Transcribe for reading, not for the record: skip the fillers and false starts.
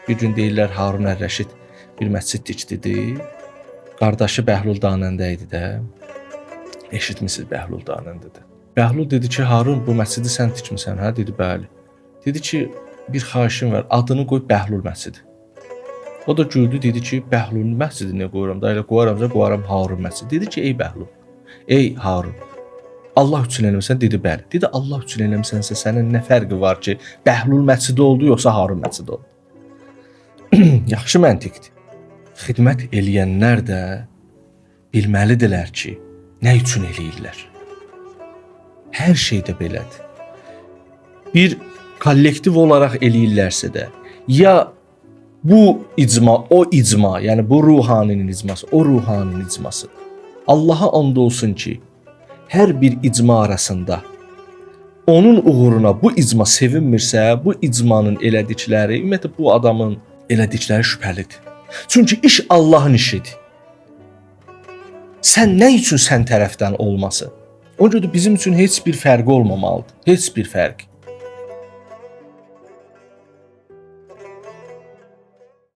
Bir gün deyirlər Harun Ər-Rəşid bir məscid tikdirdi. Qardaşı Bəhlul Danəndə idi də. Eşitmisiniz Bəhlul Danəndədir. Bəhlul dedi ki, Harun bu məscidi sən tikmisən, hə? Dedi, bəli. Dedi ki, bir xahişim var, adını qoy Bəhlul məscidi. O da güldü, dedi ki, Bəhlulun məscidini qoyuram da, elə qoyaram Harun məscidi. Dedi ki, ey Bəhlul, ey Harun, Allah üçün eləmirsən? Dedi, bəli. Dedi, Allah üçün eləmirsənsə sənin nə fərqi var ki, Bəhlul məscidi oldu, yoxsa Harun məscidi oldu? Yaxşı məntiqdir. Xidmət eləyənlər də bilməlidirlər ki, nə üçün eləyirlər? Hər şeydə belədir. Bir kollektiv olaraq eləyirlərsə də, ya bu icma, o icma, yəni bu ruhaninin icması, o ruhaninin icması. Allaha and olsun ki, hər bir icma arasında onun uğruna bu icma sevinmirsə, bu icmanın elədikləri, ümumiyyətlə bu adamın elədikləri şübhəlidir. Çünki iş Allahın işidir. Sən nə üçün sən tərəfdən olması? Ona görə də bizim üçün heç bir fərqi olmamalıdır. Heç bir fərq.